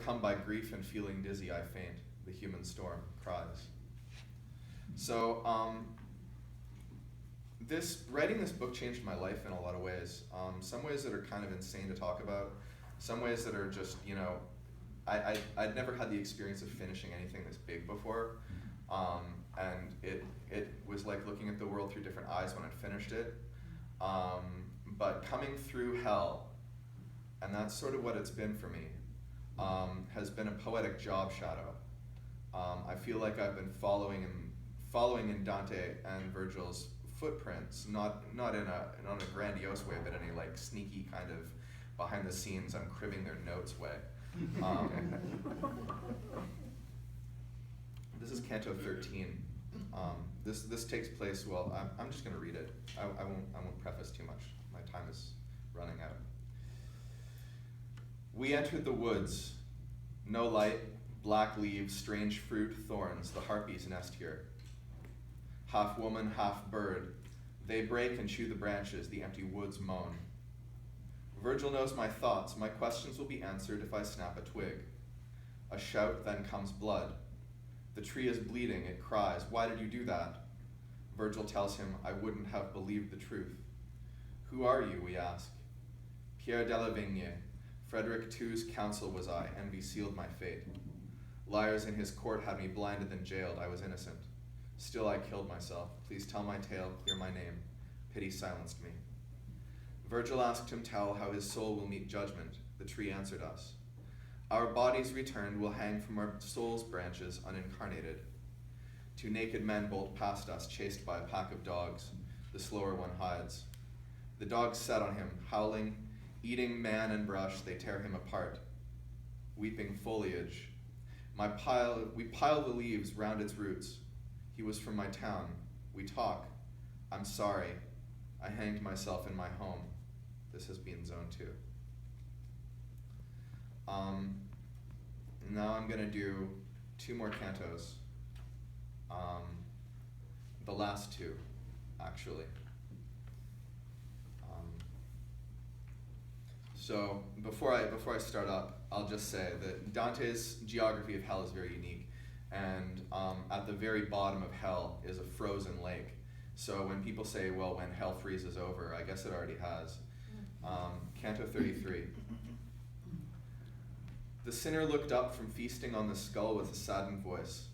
overcome by grief and feeling dizzy, I faint. The human storm cries. So, writing this book changed my life in a lot of ways. Some ways that are kind of insane to talk about. Some ways that are just, I'd never had the experience of finishing anything this big before. And it was like looking at the world through different eyes when I finished it. But coming through hell, and that's sort of what it's been for me, has been a poetic job shadow. I feel like I've been following in Dante and Virgil's footprints, not in a grandiose way, but in a like sneaky kind of behind the scenes, I'm cribbing their notes way. This is Canto 13. This takes place. Well, I'm just going to read it. I won't preface too much. My time is running out. We entered the woods. No light, black leaves, strange fruit, thorns. The harpies nest here. Half woman, half bird. They break and chew the branches. The empty woods moan. Virgil knows my thoughts. My questions will be answered if I snap a twig. A shout, then comes blood. The tree is bleeding, it cries. Why did you do that? Virgil tells him, I wouldn't have believed the truth. Who are you, we ask. Pierre de la Vigne. Frederick II's counsel was I, envy sealed my fate. Liars in his court had me blinded and jailed, I was innocent. Still I killed myself. Please tell my tale, clear my name. Pity silenced me. Virgil asked him tell how his soul will meet judgment. The tree answered us. Our bodies returned will hang from our soul's branches unincarnated. Two naked men bolt past us, chased by a pack of dogs. The slower one hides. The dogs set on him, howling, eating man and brush, they tear him apart. Weeping foliage. We pile the leaves round its roots. He was from my town. We talk. I'm sorry. I hanged myself in my home. This has been Zone 2. Now I'm going to do 2 more cantos. The last 2, actually. So before I start up, I'll just say that Dante's geography of hell is very unique. And at the very bottom of hell is a frozen lake. So when people say, well, when hell freezes over, I guess it already has. Canto 33. The sinner looked up from feasting on the skull with a saddened voice.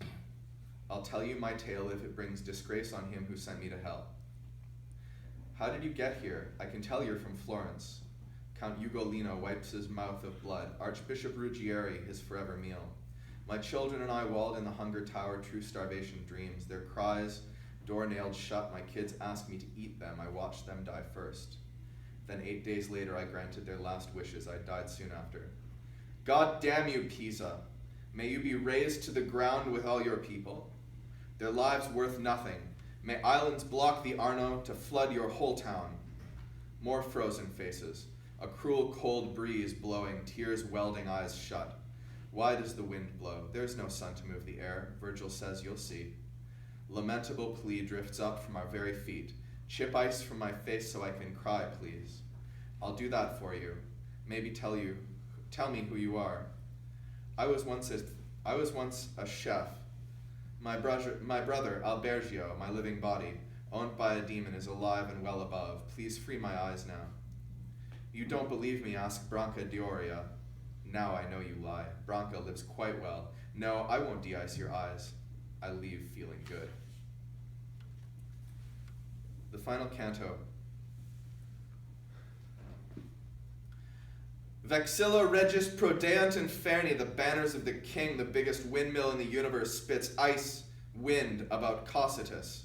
I'll tell you my tale if it brings disgrace on him who sent me to hell. How did you get here? I can tell you're from Florence. Count Ugolino wipes his mouth of blood. Archbishop Ruggieri, his forever meal. My children and I walled in the hunger tower, true starvation dreams. Their cries, door nailed shut, my kids asked me to eat them. I watched them die first. Then 8 days later, I granted their last wishes. I died soon after. God damn you, Pisa. May you be razed to the ground with all your people. Their lives worth nothing. May islands block the Arno to flood your whole town. More frozen faces. A cruel cold breeze blowing, tears welding eyes shut. Why does the wind blow? There's no sun to move the air. Virgil says you'll see. Lamentable plea drifts up from our very feet. Chip ice from my face so I can cry, please. I'll do that for you. Maybe tell me who you are. I was once a chef. My brother, Albergio, my living body, owned by a demon, is alive and well above. Please free my eyes now. You don't believe me, ask Branca Dioria. Now I know you lie. Branca lives quite well. No, I won't de-ice your eyes. I leave feeling good. The final canto. Vexilla regis prodeant inferni, the banners of the king, the biggest windmill in the universe, spits ice, wind about Cocytus.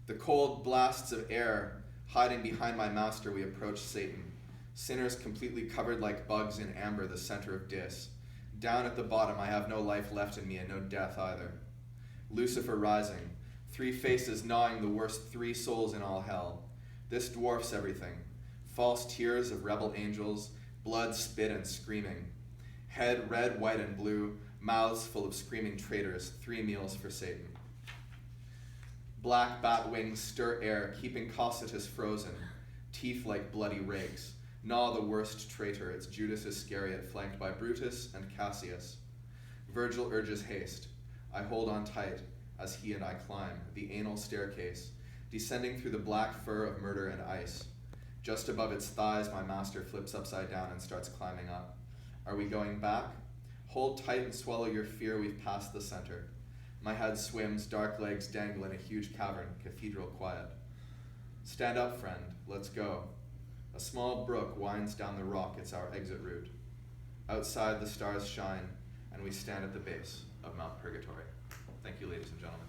The cold blasts of air, hiding behind my master, we approach Satan. Sinners completely covered like bugs in amber, the center of Dis. Down at the bottom, I have no life left in me and no death either. Lucifer rising, 3 faces gnawing the worst 3 souls in all hell. This dwarfs everything. False tears of rebel angels, blood, spit, and screaming. Head red, white, and blue, mouths full of screaming traitors, 3 meals for Satan. Black bat wings stir air, keeping Cocytus frozen, teeth like bloody rakes. Gnaw the worst traitor, it's Judas Iscariot, flanked by Brutus and Cassius. Virgil urges haste. I hold on tight as he and I climb the anal staircase, descending through the black fur of murder and ice. Just above its thighs, my master flips upside down and starts climbing up. Are we going back? Hold tight and swallow your fear, we've passed the center. My head swims, dark legs dangle in a huge cavern, cathedral quiet. Stand up, friend, let's go. A small brook winds down the rock, it's our exit route. Outside the stars shine, and we stand at the base of Mount Purgatory. Thank you, ladies and gentlemen.